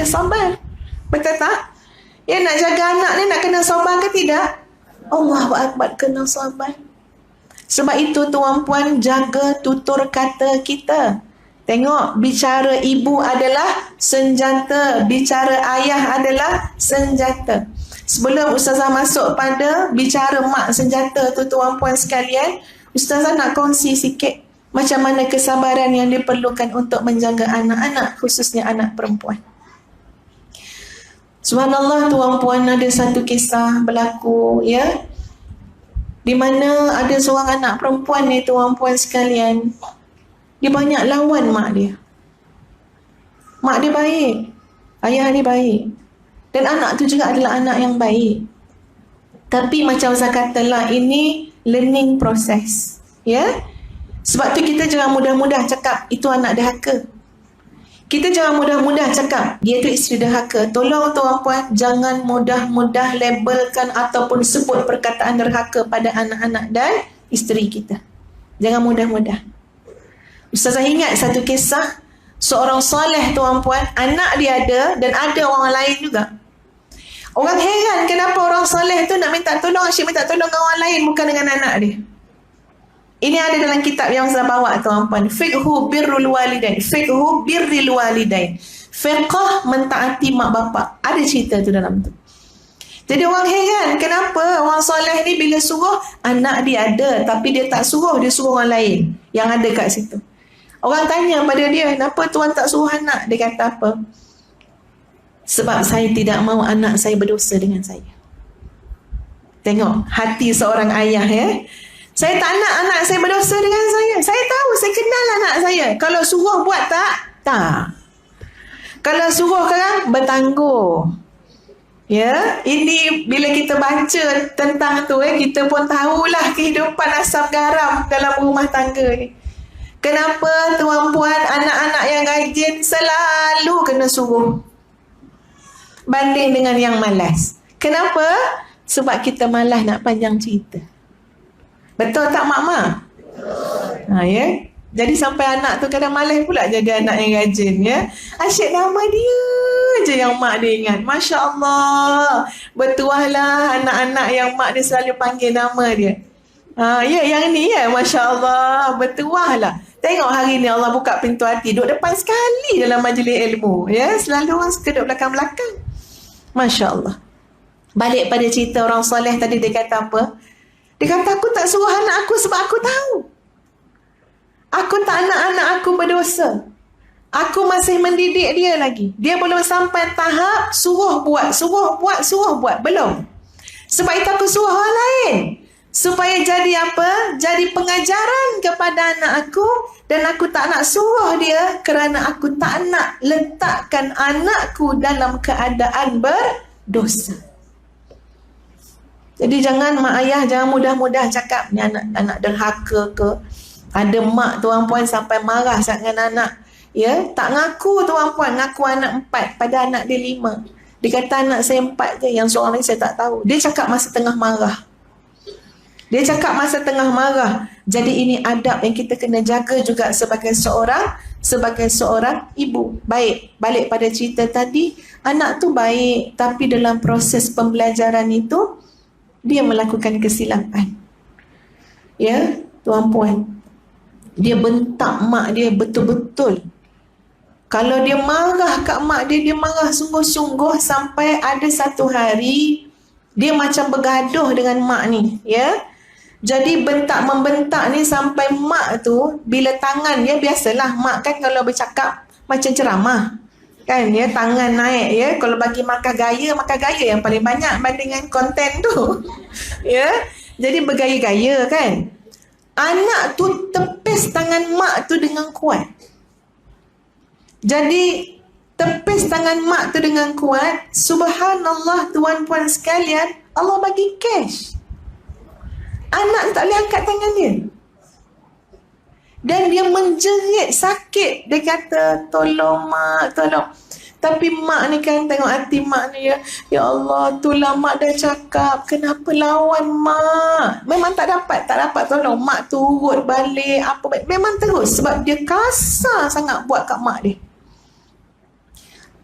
sabar. Betul tak? Ya, nak jaga anak ni nak kena sabar ke tidak? Allahu Akbar, kena sabar. Sebab itu tuan-puan, jaga tutur kata kita. Tengok, bicara ibu adalah senjata, bicara ayah adalah senjata. Sebelum Ustazah masuk pada bicara mak senjata tu tuan-puan sekalian, Ustazah nak kongsi sikit macam mana kesabaran yang diperlukan untuk menjaga anak-anak, khususnya anak perempuan. Subhanallah tuan-puan, ada satu kisah berlaku ya, di mana ada seorang anak perempuan ni tuan-puan sekalian, dia banyak lawan mak dia. Mak dia baik, ayah dia baik, dan anak tu juga adalah anak yang baik. Tapi macam saya katalah, ini learning process ya. Sebab tu kita jangan mudah-mudah cakap itu anak derhaka. Kita jangan mudah-mudah cakap dia tu isteri derhaka. Tolong tuan-puan, jangan mudah-mudah labelkan ataupun sebut perkataan derhaka pada anak-anak dan isteri kita. Jangan mudah-mudah. Ustazah ingat satu kisah, seorang soleh tuan-puan, anak dia ada dan ada orang lain juga. Orang heran kenapa orang soleh tu nak minta tolong, asyik minta tolong dengan orang lain bukan dengan anak dia. Ini ada dalam kitab yang saya bawa tuan-puan, Fiqhu Birrul Walidain, Fiqhu Birril Walidain, fiqh mentaati mak bapak. Ada cerita tu dalam tu. Jadi orang heran kenapa orang soleh ni bila suruh anak dia ada, tapi dia tak suruh, dia suruh orang lain yang ada kat situ. Orang tanya pada dia, kenapa tuan tak suruh anak? Dia kata apa? Sebab saya tidak mahu anak saya berdosa dengan saya. Tengok hati seorang ayah ya. Saya tak nak anak saya berdosa dengan saya. Saya tahu, saya kenal anak saya. Kalau suruh buat tak? Tak. Kalau suruh sekarang, bertangguh. Ya, ini bila kita baca tentang tu kita pun tahulah kehidupan asam garam dalam rumah tangga ni. Kenapa tuan-puan, anak-anak yang rajin selalu kena suruh banding dengan yang malas? Kenapa? Sebab kita malas nak panjang cerita. Betul tak mak-mak? Ya. Jadi sampai anak tu kadang malas pula jadi anak yang rajin ya. Asyik nama dia je yang mak dia ingat. Masya Allah. Bertuahlah anak-anak yang mak dia selalu panggil nama dia. Ya, yang ni ya, Masya Allah. Bertuahlah. Tengok hari ni Allah buka pintu hati, duduk depan sekali dalam majlis ilmu ya. Selalu orang suka duduk belakang-belakang. Masya Allah. Balik pada cerita orang soleh tadi, dia kata apa? Dia kata, aku tak suruh anak aku sebab aku tahu aku tak nak anak aku berdosa. Aku masih mendidik dia lagi. Dia belum sampai tahap suruh buat, suruh buat, suruh buat. Belum. Sebab itu aku suruh orang lain. Supaya jadi apa? Jadi pengajaran kepada anak aku. Dan aku tak nak suruh dia kerana aku tak nak letakkan anakku dalam keadaan berdosa. Jadi jangan mak ayah, jangan mudah-mudah cakap ni anak derhaka ke. Ada mak tuan-puan sampai marah sangat dengan anak. Ya, tak ngaku tuan-puan, ngaku anak 4 pada anak dia 5. Dia kata anak saya 4 je, yang seorang lain saya tak tahu. Dia cakap masa tengah marah. Dia cakap masa tengah marah. Jadi ini adab yang kita kena jaga juga sebagai seorang ibu. Baik, balik pada cerita tadi, anak tu baik, tapi dalam proses pembelajaran itu dia melakukan kesilapan. Ya, tuan-puan. Dia bentak mak dia betul-betul. Kalau dia marah kat mak dia, dia marah sungguh-sungguh sampai ada satu hari dia macam bergaduh dengan mak ni, ya. Jadi bentak-membentak ni sampai mak tu bila tangan dia, biasalah mak kan kalau bercakap macam ceramah. Kan ya, tangan naik ya. Kalau bagi markah gaya yang paling banyak bandingan konten tu. Ya. Jadi bergaya-gaya kan. Anak tu tepis tangan mak tu dengan kuat. Jadi tepis tangan mak tu dengan kuat. Subhanallah tuan-puan sekalian, Allah bagi cash. Anak tak boleh angkat tangan dia. Dan dia menjerit sakit. Dia kata, tolong mak, tolong. Tapi mak ni kan, tengok hati mak ni ya. Ya Allah, itulah mak dah cakap. Kenapa lawan mak? Memang tak dapat tolong. Mak tu urut balik. Memang terus. Sebab dia kasar sangat buat kat mak dia.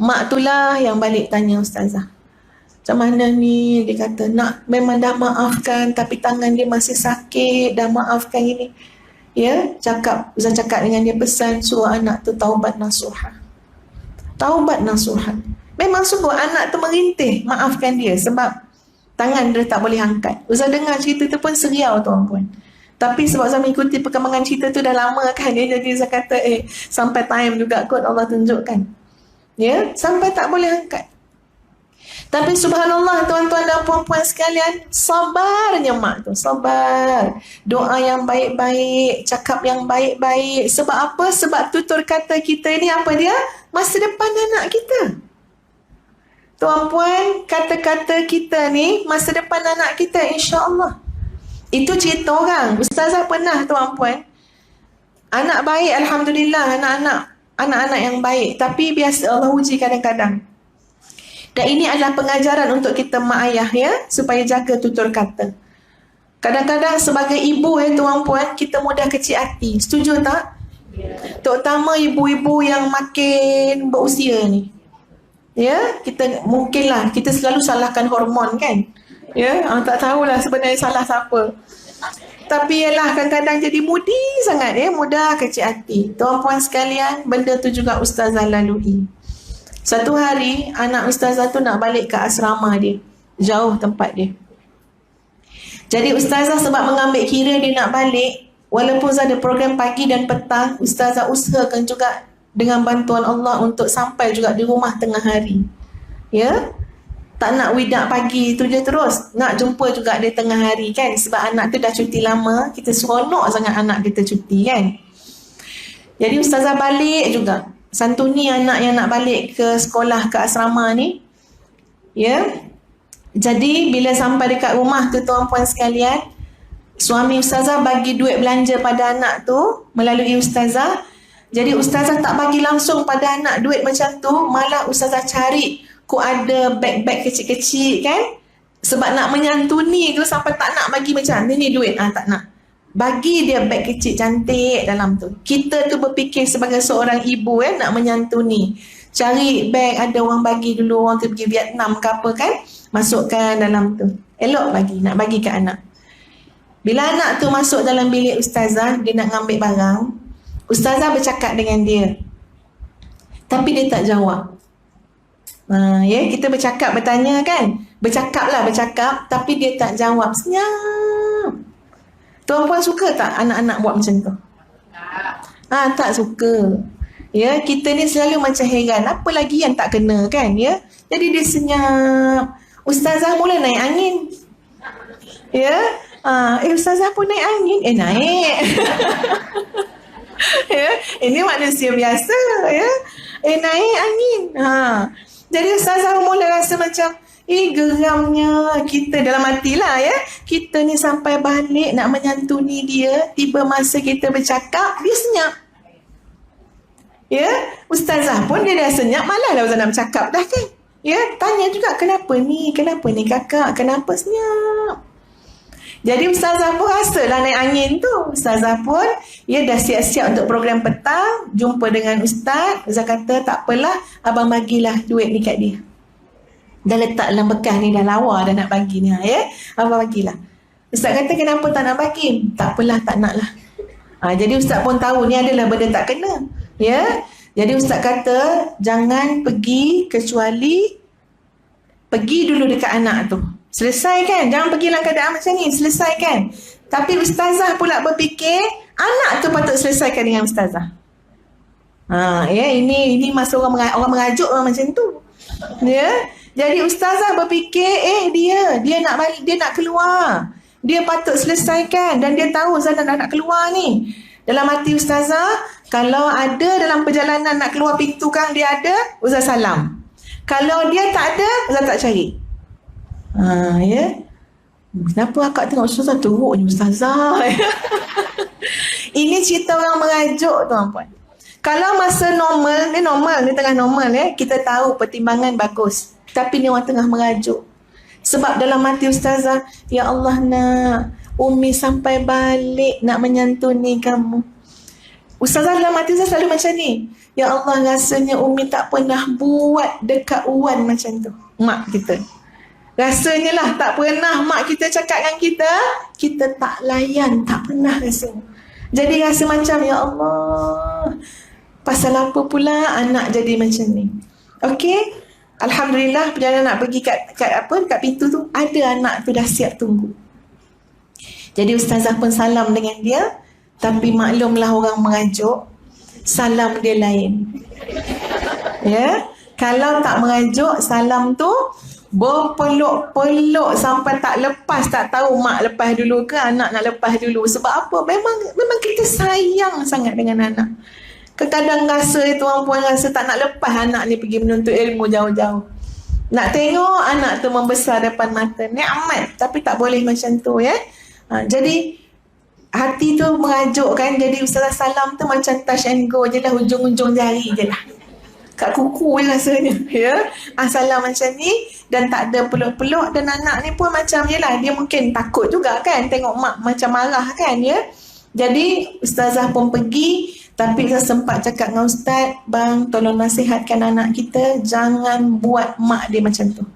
Mak tu lah yang balik tanya ustazah, macam mana ni? Dia kata nak, memang dah maafkan tapi tangan dia masih sakit, dah maafkan ini. Ya, Ustaz cakap dengan dia, pesan suruh anak tu taubat nasuha. Taubat nasuha. Memang sungguh anak tu merintih maafkan dia sebab tangan dia tak boleh angkat. Ustaz dengar cerita tu pun seriau tuan-puan. Tapi sebab saya mengikuti perkembangan cerita tu dah lama kan, jadi saya kata sampai time juga kot Allah tunjukkan. Ya, sampai tak boleh angkat. Tapi subhanallah tuan-tuan dan puan-puan sekalian, sabarnya mak tu, sabar. Doa yang baik-baik, cakap yang baik-baik. Sebab apa? Sebab tutur kata kita ini apa dia? Masa depan anak kita. Tuan-puan, kata-kata kita ni masa depan anak kita, insya-Allah. Itu cerita orang. Ustazah pernah tuan-puan, anak baik alhamdulillah, anak-anak yang baik, tapi biasa Allah uji kadang-kadang. Dan ini adalah pengajaran untuk kita mak ayah ya, supaya jaga tutur kata. Kadang-kadang sebagai ibu tuan-puan, kita mudah kecil hati. Setuju tak? Terutama ibu-ibu yang makin berusia ni. Ya, kita mungkinlah kita selalu salahkan hormon kan. Ya, tak tahulah sebenarnya salah siapa. Tapi ialah kadang-kadang jadi mudi sangat mudah kecil hati. Tuan-puan sekalian, benda tu juga ustazah lalui. Satu hari anak ustazah tu nak balik ke asrama dia, jauh tempat dia. Jadi ustazah sebab mengambil kira dia nak balik, walaupun ada program pagi dan petang, ustazah usahakan juga dengan bantuan Allah untuk sampai juga di rumah tengah hari. Ya, tak nak widak pagi tu je terus, nak jumpa juga dia tengah hari kan, sebab anak tu dah cuti lama, kita seronok sangat anak kita cuti kan. Jadi ustazah balik juga, santuni anak yang nak balik ke sekolah, ke asrama ni. Ya, jadi bila sampai dekat rumah tu tuan-puan sekalian, suami ustazah bagi duit belanja pada anak tu melalui ustazah. Jadi ustazah tak bagi langsung pada anak duit macam tu, malah ustazah cari kok ada beg-beg kecil-kecil kan, sebab nak menyantuni tu, sampai tak nak bagi macam ni duit, tak nak. Bagi dia beg kecil cantik dalam tu. Kita tu berfikir sebagai seorang ibu nak menyantuni, cari beg, ada orang bagi dulu, orang tu pergi Vietnam ke apa kan, masukkan dalam tu, elok bagi, nak bagi ke anak. Bila anak tu masuk dalam bilik ustazah, dia nak ngambil barang, ustazah bercakap dengan dia, tapi dia tak jawab. Ya, kita bercakap, bertanya kan, bercakap, tapi dia tak jawab. Senyap. Tuan-puan suka tak anak-anak buat macam tu? Tak suka. Ya, kita ni selalu macam heran, apa lagi yang tak kena kan, ya. Jadi dia senyap. Ustazah mula naik angin. Ya, ustazah pun naik angin. Naik. Ya, ini manusia biasa ya. Naik angin. Jadi ustazah mula rasa macam geramnya kita dalam hati lah ya. Kita ni sampai balik nak menyantuni dia, tiba masa kita bercakap, dia senyap. Ya, ustazah pun dia dah senyap, malah lah ustazah nak bercakap dah kan. Ya, tanya juga kenapa ni kakak, kenapa senyap. Jadi ustazah pun rasalah naik angin tu. Ustazah pun dah siap-siap untuk program petang, jumpa dengan ustaz. Ustaz kata tak apalah, abang bagilah duit ni kat dia. Dah letak dalam bekas ni, dah lawa dah nak bagi ni ya. Abang bagilah. Ustaz kata kenapa tak nak bagi? Tak apalah, tak nak lah. Jadi ustaz pun tahu ni adalah benda tak kena. Ya. Jadi ustaz kata jangan pergi kecuali pergi dulu dekat anak tu. Selesaikan, jangan pergi dalam keadaan macam ni, selesaikan. Tapi ustazah pula berfikir anak tu patut selesaikan dengan ustazah. Ya, ini masa orang mengajuk orang macam tu. Ya. Jadi ustazah berfikir dia nak balik, dia nak keluar. Dia patut selesaikan dan dia tahu Zana nak keluar ni. Dalam hati ustazah, kalau ada dalam perjalanan nak keluar pintu kan dia ada, ustaz salam. Kalau dia tak ada, ustaz tak cari. Ya. Kenapa akak tengok ustazah teruk ni ustazah? Ini cerita orang mengajuk tuan-puan. Kalau masa normal, ni tengah normal ya, kita tahu pertimbangan bagus. Tapi ni orang tengah mengajuk. Sebab dalam hati ustazah, ya Allah nak Umi sampai balik nak menyantuni kamu. Ustazah dalam hati saya selalu macam ni. Ya Allah, rasanya Umi tak pernah buat dekat Wan macam tu. Mak kita. Rasanya lah tak pernah mak kita cakap dengan kita, kita tak layan, tak pernah rasanya. Jadi rasa macam, ya Allah, pasal apa pula anak jadi macam ni. Okey? Alhamdulillah, perjalanan nak pergi kat pintu tu, ada anak tu dah siap tunggu. Jadi ustazah pun salam dengan dia. Tapi maklumlah orang merajuk, salam dia lain. Ya, kalau tak merajuk, salam tu berpeluk-peluk sampai tak lepas, tak tahu mak lepas dulu ke anak nak lepas dulu. Sebab apa? Memang kita sayang sangat dengan anak. Kadang rasa tuan puan rasa tak nak lepas anak ni pergi menuntut ilmu jauh-jauh. Nak tengok anak tu membesar depan mata. Nikmat, tapi tak boleh macam tu ya. Jadi hati tu merajuk kan. Jadi ustazah salam tu macam touch and go je lah, ujung-ujung jari je lah, kat kuku je rasanya ya. Salam macam ni dan tak ada peluk-peluk. Dan anak ni pun macam je lah, dia mungkin takut juga kan tengok mak macam marah kan ya. Jadi ustazah pun pergi. Tapi saya sempat cakap dengan ustaz, bang tolong nasihatkan anak kita jangan buat mak dia macam tu.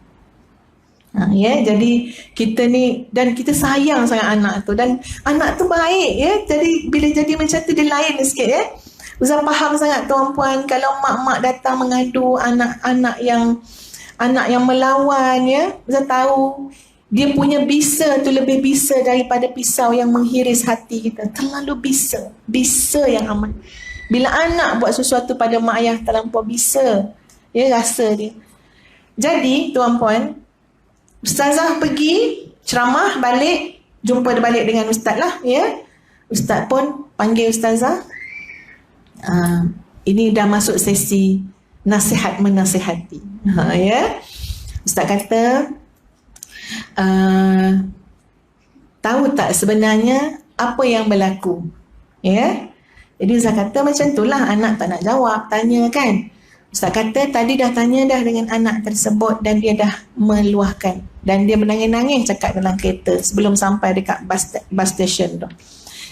Ya, jadi kita ni, dan kita sayang sangat anak tu, dan anak tu baik ya. Jadi bila jadi macam tu dia lain sikit ya. Ustaz faham sangat tuan puan kalau mak-mak datang mengadu anak yang melawan ya. Ustaz tahu dia punya bisa tu lebih bisa daripada pisau yang menghiris hati kita. Terlalu bisa yang amat. Bila anak buat sesuatu pada mak ayah terlampau bisa ya, rasa dia. Jadi tuan puan, ustazah pergi ceramah balik, jumpa balik dengan ustaz lah ya. Ustaz pun panggil ustazah. Ini dah masuk sesi nasihat menasihati ya. Ustaz kata, tahu tak sebenarnya apa yang berlaku ya. Jadi Ustaz kata macam itulah, anak tak nak jawab, tanya kan. Ustaz kata tadi dah tanya dah dengan anak tersebut dan dia dah meluahkan. Dan dia menangis-nangis cakap dalam kereta sebelum sampai dekat bus station tu.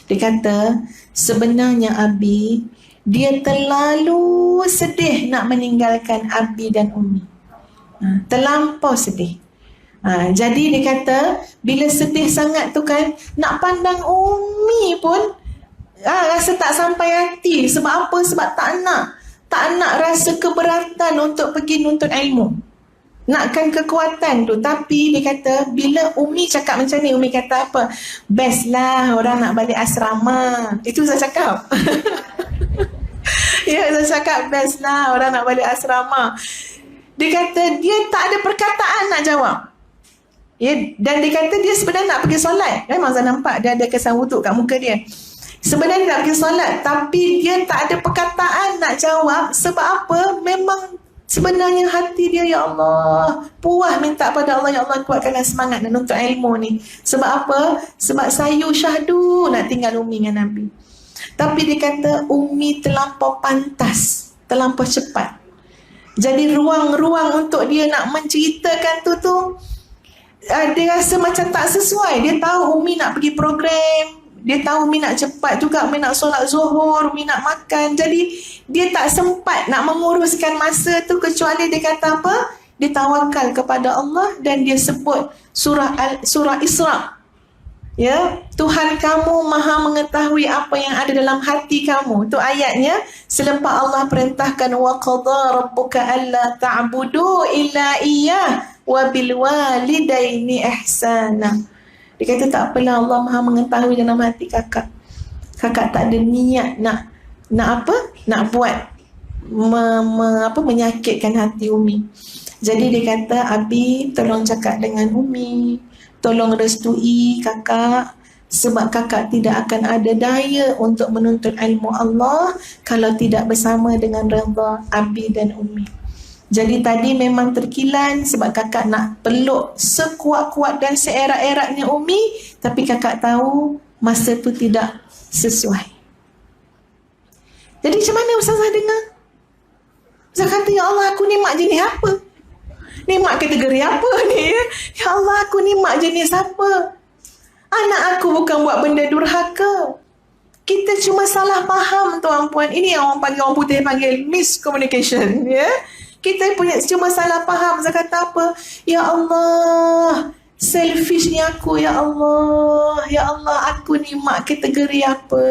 Dia kata sebenarnya Abi, dia terlalu sedih nak meninggalkan Abi dan Umi. Terlampau sedih. Jadi dia kata bila sedih sangat tu kan, nak pandang Umi pun rasa tak sampai hati. Sebab apa? Sebab tak nak rasa keberatan untuk pergi nuntut ilmu. Nakkan kekuatan tu. Tapi dia kata bila Umi cakap macam ni, Umi kata apa? Best lah orang nak balik asrama. Itu saya cakap. Ya, saya cakap best lah orang nak balik asrama. Dia kata dia tak ada perkataan nak jawab. Ya, dan dia kata dia sebenarnya nak pergi solat. Memang saya nampak dia ada kesan wuduk kat muka dia. Sebenarnya nak pergi solat, tapi dia tak ada perkataan nak jawab. Sebab apa? Memang sebenarnya hati dia, ya Allah, puas minta pada Allah, ya Allah kuatkanlah semangat dan untuk ilmu ni. Sebab apa? Sebab sayu syahdu nak tinggal Umi dengan Nabi. Tapi dia kata Umi terlampau pantas, terlampau cepat. Jadi ruang-ruang untuk dia nak menceritakan tu dia rasa macam tak sesuai. Dia tahu Umi nak pergi program, dia tahu Umi nak cepat juga, Umi nak solat zuhur, Umi nak makan. Jadi dia tak sempat nak menguruskan masa tu, kecuali dia kata apa? Dia tawakal kepada Allah dan dia sebut surah Isra. Ya, Tuhan kamu maha mengetahui apa yang ada dalam hati kamu. Tu ayatnya selepas Allah perintahkan wa qadha rabbuka alla ta'budu illa iyyah wa bil walidaini ihsana. Dia kata tak apalah, Allah maha mengetahui dalam hati kakak. Kakak tak ada niat nak apa? Nak buat menyakitkan hati Umi. Jadi dia kata, Abi tolong cakap dengan Umi, tolong restui kakak, sebab kakak tidak akan ada daya untuk menuntut ilmu Allah kalau tidak bersama dengan redha Abi dan Umi. Jadi tadi memang terkilan sebab kakak nak peluk sekuat-kuat dan seerat-eratnya Umi, tapi kakak tahu masa tu tidak sesuai. Jadi macam mana Ustazah dengar? Ustazah kata, ya Allah, aku ni mak jenis apa? Ni mak kategori apa ni? Ya Allah, aku ni mak jenis apa? Anak aku bukan buat benda durhaka. Kita cuma salah faham tuan-puan. Ini yang orang putih panggil miscommunication, ya. Kita punya cuma salah faham. Saya kata apa? Ya Allah, selfishnya aku, ya Allah. Ya Allah, aku ni mak kategori apa?